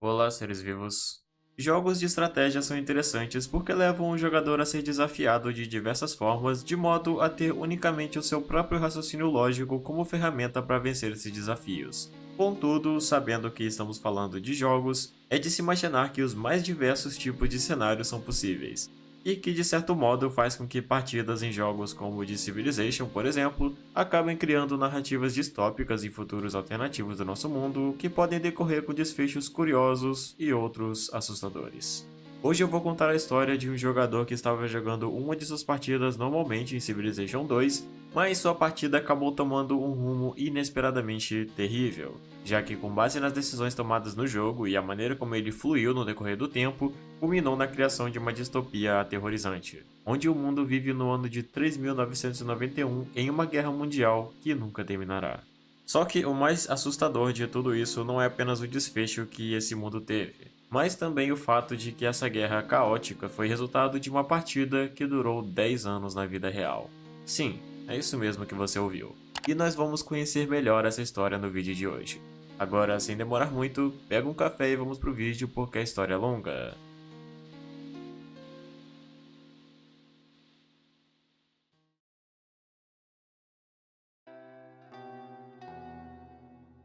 Olá, seres vivos. Jogos de estratégia são interessantes porque levam o jogador a ser desafiado de diversas formas, de modo a ter unicamente o seu próprio raciocínio lógico como ferramenta para vencer esses desafios. Contudo, sabendo que estamos falando de jogos, é de se imaginar que os mais diversos tipos de cenários são possíveis, e que de certo modo faz com que partidas em jogos como o de Civilization, por exemplo, acabem criando narrativas distópicas em futuros alternativos do nosso mundo que podem decorrer com desfechos curiosos e outros assustadores. Hoje eu vou contar a história de um jogador que estava jogando uma de suas partidas normalmente em Civilization 2, mas sua partida acabou tomando um rumo inesperadamente terrível, já que, com base nas decisões tomadas no jogo e a maneira como ele fluiu no decorrer do tempo, culminou na criação de uma distopia aterrorizante, onde o mundo vive no ano de 3991 em uma guerra mundial que nunca terminará. Só que o mais assustador de tudo isso não é apenas o desfecho que esse mundo teve, mas também o fato de que essa guerra caótica foi resultado de uma partida que durou 10 anos na vida real. Sim, é isso mesmo que você ouviu. E nós vamos conhecer melhor essa história no vídeo de hoje. Agora, sem demorar muito, pega um café e vamos pro vídeo porque a história é longa.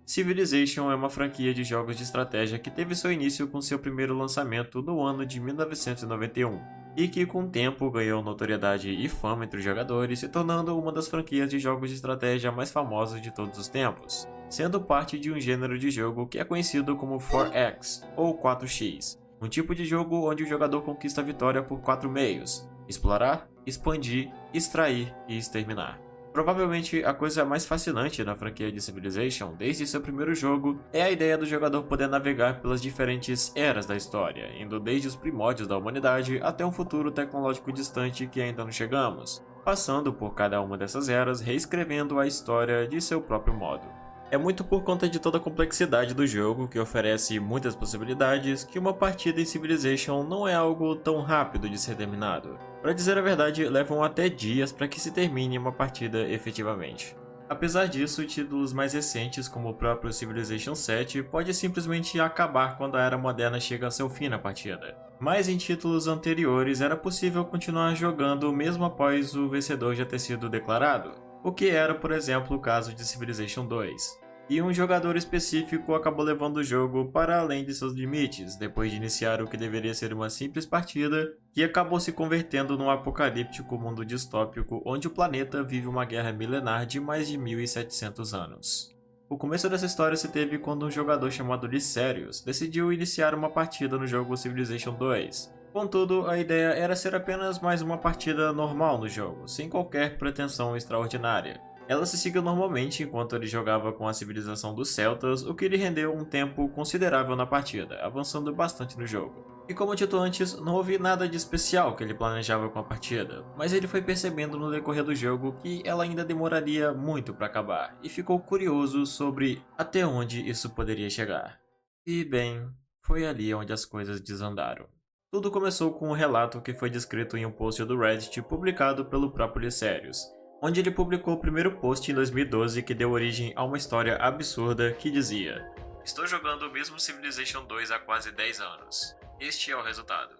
Civilization é uma franquia de jogos de estratégia que teve seu início com seu primeiro lançamento no ano de 1991, e que com o tempo ganhou notoriedade e fama entre os jogadores, se tornando uma das franquias de jogos de estratégia mais famosas de todos os tempos, sendo parte de um gênero de jogo que é conhecido como 4X, ou 4X, um tipo de jogo onde o jogador conquista a vitória por 4 meios: explorar, expandir, extrair e exterminar. Provavelmente a coisa mais fascinante na franquia de Civilization, desde seu primeiro jogo, é a ideia do jogador poder navegar pelas diferentes eras da história, indo desde os primórdios da humanidade até um futuro tecnológico distante que ainda não chegamos, passando por cada uma dessas eras, reescrevendo a história de seu próprio modo. É muito por conta de toda a complexidade do jogo, que oferece muitas possibilidades, que uma partida em Civilization não é algo tão rápido de ser terminado. Para dizer a verdade, levam até dias para que se termine uma partida efetivamente. Apesar disso, títulos mais recentes, como o próprio Civilization 7, pode simplesmente acabar quando a Era Moderna chega a seu fim na partida. Mas em títulos anteriores era possível continuar jogando mesmo após o vencedor já ter sido declarado, o que era, por exemplo, o caso de Civilization 2. E um jogador específico acabou levando o jogo para além de seus limites, depois de iniciar o que deveria ser uma simples partida, que acabou se convertendo num apocalíptico mundo distópico onde o planeta vive uma guerra milenar de mais de 1700 anos. O começo dessa história se teve quando um jogador chamado Lycerius decidiu iniciar uma partida no jogo Civilization 2. Contudo, a ideia era ser apenas mais uma partida normal no jogo, sem qualquer pretensão extraordinária. Ela se seguiu normalmente enquanto ele jogava com a civilização dos Celtas, o que lhe rendeu um tempo considerável na partida, avançando bastante no jogo. E como dito antes, não houve nada de especial que ele planejava com a partida, mas ele foi percebendo no decorrer do jogo que ela ainda demoraria muito para acabar, e ficou curioso sobre até onde isso poderia chegar. E bem, foi ali onde as coisas desandaram. Tudo começou com um relato que foi descrito em um post do Reddit publicado pelo próprio Lycerius, onde ele publicou o primeiro post em 2012 que deu origem a uma história absurda que dizia: "Estou jogando o mesmo Civilization 2 há quase 10 anos. Este é o resultado.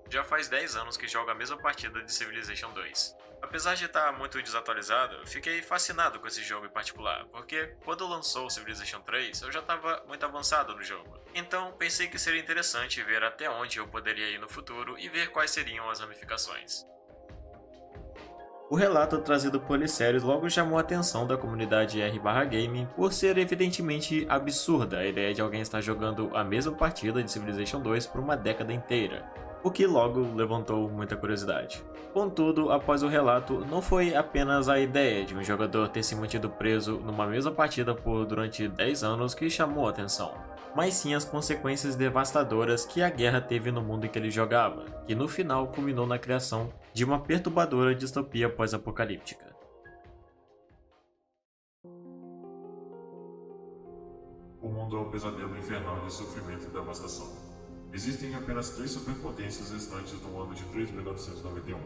Já faz 10 anos que jogo a mesma partida de Civilization 2. Apesar de estar muito desatualizado, fiquei fascinado com esse jogo em particular, porque quando lançou o Civilization 3, eu já estava muito avançado no jogo. Então pensei que seria interessante ver até onde eu poderia ir no futuro e ver quais seriam as ramificações." O relato trazido por Lycerius logo chamou a atenção da comunidade r/gaming por ser evidentemente absurda a ideia de alguém estar jogando a mesma partida de Civilization 2 por uma década inteira, o que logo levantou muita curiosidade. Contudo, após o relato, não foi apenas a ideia de um jogador ter se mantido preso numa mesma partida por durante 10 anos que chamou a atenção, mas sim as consequências devastadoras que a guerra teve no mundo em que ele jogava, que no final culminou na criação de uma perturbadora distopia pós-apocalíptica. O mundo é um pesadelo infernal de sofrimento e devastação. Existem apenas 3 superpotências restantes no ano de 3991: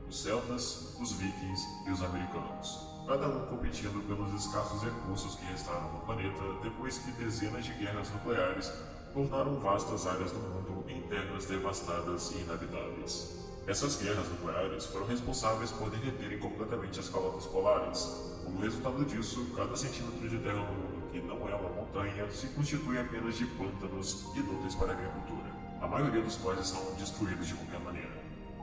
os Celtas, os Vikings e os Americanos, cada um competindo pelos escassos recursos que restaram no planeta depois que dezenas de guerras nucleares tornaram vastas áreas do mundo em terras devastadas e inabitáveis. Essas guerras nucleares foram responsáveis por derreterem completamente as calotas polares. Como resultado disso, cada centímetro de terra no mundo que não é uma montanha se constitui apenas de pântanos inúteis para a agricultura, a maioria dos quais estão destruídos de qualquer maneira.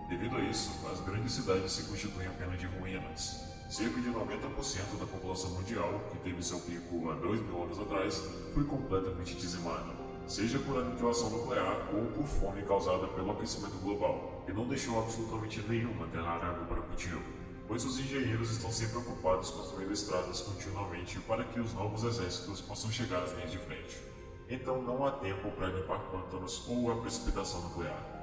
Devido a isso, as grandes cidades se constituem apenas de ruínas. Cerca de 90% da população mundial, que teve seu pico há 2.000 anos atrás, foi completamente dizimada, seja por aniquilação nuclear ou por fome causada pelo aquecimento global, e não deixou absolutamente nenhuma terra arável para cultivo, pois os engenheiros estão sempre ocupados construindo estradas continuamente para que os novos exércitos possam chegar às linhas de frente. Então não há tempo para limpar pântanos ou a precipitação nuclear.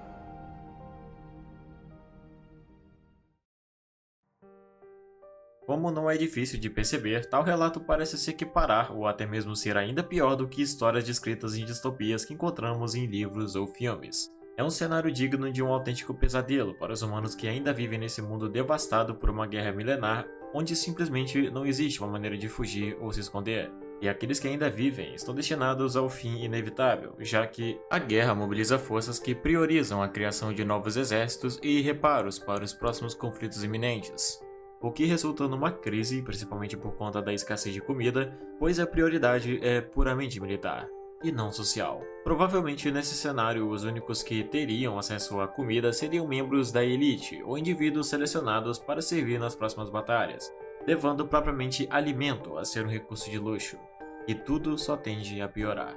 Como não é difícil de perceber, tal relato parece se equiparar ou até mesmo ser ainda pior do que histórias descritas em distopias que encontramos em livros ou filmes. É um cenário digno de um autêntico pesadelo para os humanos que ainda vivem nesse mundo devastado por uma guerra milenar, onde simplesmente não existe uma maneira de fugir ou se esconder. E aqueles que ainda vivem estão destinados ao fim inevitável, já que a guerra mobiliza forças que priorizam a criação de novos exércitos e reparos para os próximos conflitos iminentes, o que resulta numa crise, principalmente por conta da escassez de comida, pois a prioridade é puramente militar e não social. Provavelmente nesse cenário, os únicos que teriam acesso à comida seriam membros da elite ou indivíduos selecionados para servir nas próximas batalhas, levando propriamente alimento a ser um recurso de luxo. E tudo só tende a piorar.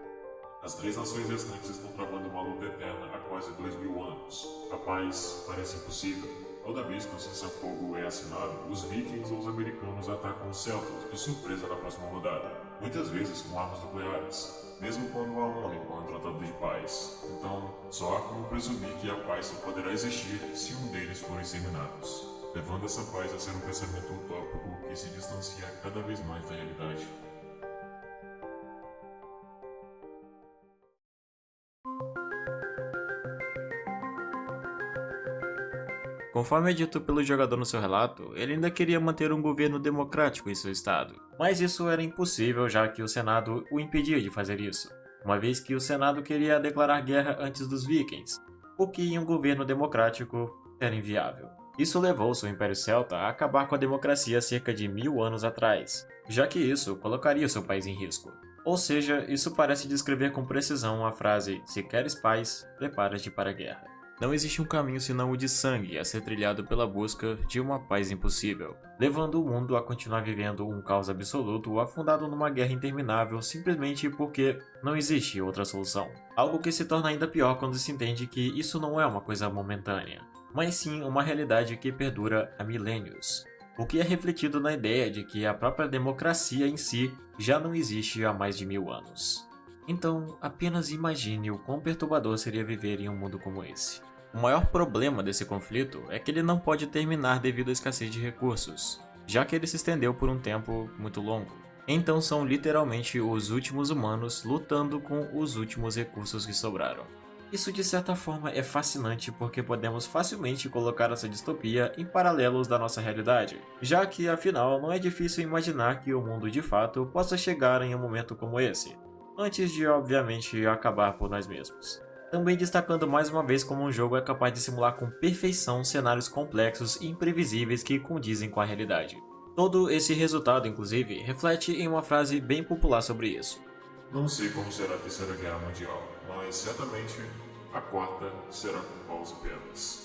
As três nações restantes estão travando uma luta eterna há quase 2.000 anos. A paz parece impossível. Toda vez que um cessar-fogo é assinado, os vikings ou os americanos atacam os celtas de surpresa na próxima rodada, muitas vezes com armas nucleares, mesmo quando há um único tratado de paz. Então, só há como presumir que a paz só poderá existir se um deles for exterminados, levando essa paz a ser um pensamento utópico que se distancia cada vez mais da realidade. Conforme é dito pelo jogador no seu relato, ele ainda queria manter um governo democrático em seu estado, mas isso era impossível já que o Senado o impedia de fazer isso, uma vez que o Senado queria declarar guerra antes dos vikings, o que em um governo democrático era inviável. Isso levou seu Império Celta a acabar com a democracia cerca de 1000 anos atrás, já que isso colocaria seu país em risco. Ou seja, isso parece descrever com precisão a frase "se queres paz, prepara-te para a guerra". Não existe um caminho senão o de sangue a ser trilhado pela busca de uma paz impossível, levando o mundo a continuar vivendo um caos absoluto afundado numa guerra interminável simplesmente porque não existe outra solução. Algo que se torna ainda pior quando se entende que isso não é uma coisa momentânea, mas sim uma realidade que perdura há milênios, o que é refletido na ideia de que a própria democracia em si já não existe há mais de 1000 anos. Então, apenas imagine o quão perturbador seria viver em um mundo como esse. O maior problema desse conflito é que ele não pode terminar devido à escassez de recursos, já que ele se estendeu por um tempo muito longo. Então são literalmente os últimos humanos lutando com os últimos recursos que sobraram. Isso de certa forma é fascinante porque podemos facilmente colocar essa distopia em paralelos da nossa realidade, já que afinal não é difícil imaginar que o mundo de fato possa chegar em um momento como esse, antes de obviamente acabar por nós mesmos. Também destacando mais uma vez como um jogo é capaz de simular com perfeição cenários complexos e imprevisíveis que condizem com a realidade. Todo esse resultado, inclusive, reflete em uma frase bem popular sobre isso. Não sei como será a Terceira Guerra Mundial, mas certamente a quarta será com paus e pedras.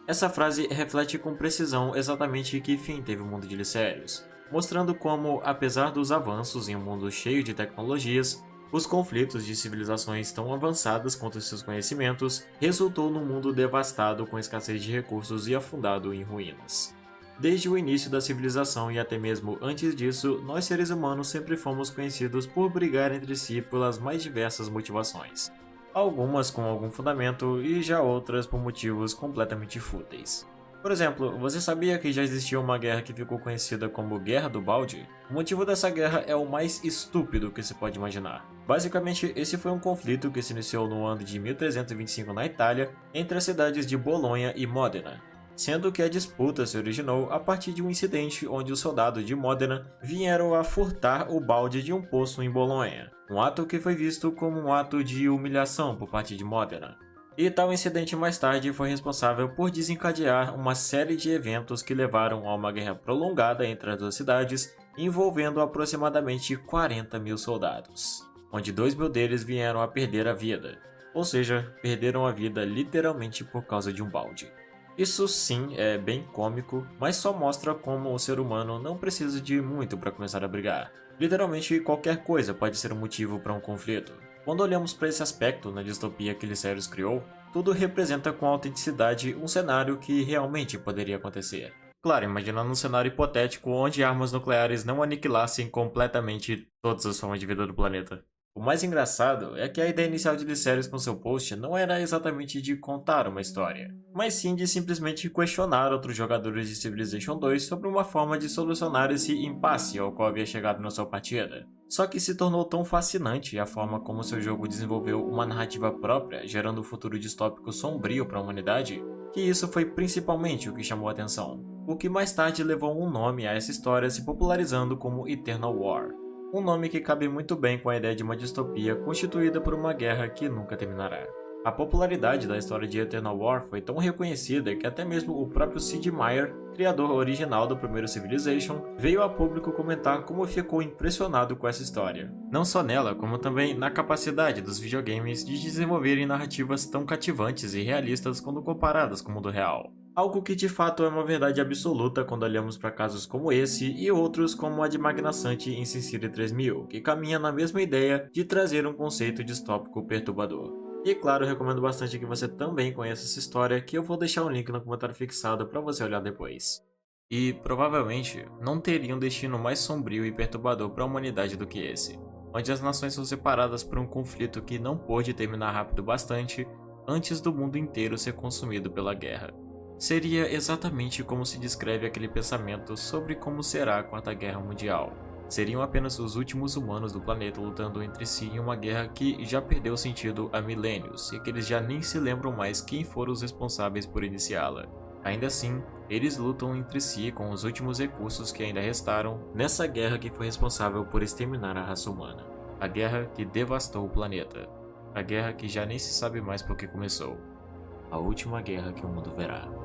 Essa frase reflete com precisão exatamente que fim teve o mundo de Lycérios, mostrando como, apesar dos avanços em um mundo cheio de tecnologias, os conflitos de civilizações tão avançadas quanto seus conhecimentos resultou num mundo devastado com escassez de recursos e afundado em ruínas. Desde o início da civilização e até mesmo antes disso, nós seres humanos sempre fomos conhecidos por brigar entre si pelas mais diversas motivações. Algumas com algum fundamento e já outras por motivos completamente fúteis. Por exemplo, você sabia que já existiu uma guerra que ficou conhecida como Guerra do Balde? O motivo dessa guerra é o mais estúpido que se pode imaginar. Basicamente, esse foi um conflito que se iniciou no ano de 1325 na Itália, entre as cidades de Bolonha e Modena. sendo que a disputa se originou a partir de um incidente onde os soldados de Modena vieram a furtar o balde de um poço em Bolonha, um ato que foi visto como um ato de humilhação por parte de Modena. E tal incidente mais tarde foi responsável por desencadear uma série de eventos que levaram a uma guerra prolongada entre as duas cidades, envolvendo aproximadamente 40 mil soldados, onde 2 mil deles vieram a perder a vida, ou seja, perderam a vida literalmente por causa de um balde. Isso sim é bem cômico, mas só mostra como o ser humano não precisa de muito para começar a brigar. Literalmente qualquer coisa pode ser um motivo para um conflito. Quando olhamos para esse aspecto na distopia que Lycerus criou, tudo representa com autenticidade um cenário que realmente poderia acontecer. Claro, imaginando um cenário hipotético onde armas nucleares não aniquilassem completamente todas as formas de vida do planeta. O mais engraçado é que a ideia inicial de Lycerus com seu post não era exatamente de contar uma história, mas sim de simplesmente questionar outros jogadores de Civilization 2 sobre uma forma de solucionar esse impasse ao qual havia chegado na sua partida. Só que se tornou tão fascinante a forma como seu jogo desenvolveu uma narrativa própria, gerando um futuro distópico sombrio para a humanidade, que isso foi principalmente o que chamou a atenção, o que mais tarde levou um nome a essa história se popularizando como Eternal War. Um nome que cabe muito bem com a ideia de uma distopia constituída por uma guerra que nunca terminará. A popularidade da história de Eternal War foi tão reconhecida que até mesmo o próprio Sid Meier, criador original do primeiro Civilization, veio a público comentar como ficou impressionado com essa história. Não só nela, como também na capacidade dos videogames de desenvolverem narrativas tão cativantes e realistas quando comparadas com o mundo real. Algo que de fato é uma verdade absoluta quando olhamos para casos como esse e outros como a de Magnassante em SimCity 3000, que caminha na mesma ideia de trazer um conceito distópico perturbador. E claro, recomendo bastante que você também conheça essa história, que eu vou deixar um link no comentário fixado para você olhar depois. E provavelmente não teria um destino mais sombrio e perturbador para a humanidade do que esse, onde as nações são separadas por um conflito que não pôde terminar rápido bastante antes do mundo inteiro ser consumido pela guerra. Seria exatamente como se descreve aquele pensamento sobre como será a Quarta Guerra Mundial. Seriam apenas os últimos humanos do planeta lutando entre si em uma guerra que já perdeu sentido há milênios e que eles já nem se lembram mais quem foram os responsáveis por iniciá-la. Ainda assim, eles lutam entre si com os últimos recursos que ainda restaram nessa guerra que foi responsável por exterminar a raça humana. A guerra que devastou o planeta. A guerra que já nem se sabe mais por que começou. A última guerra que o mundo verá.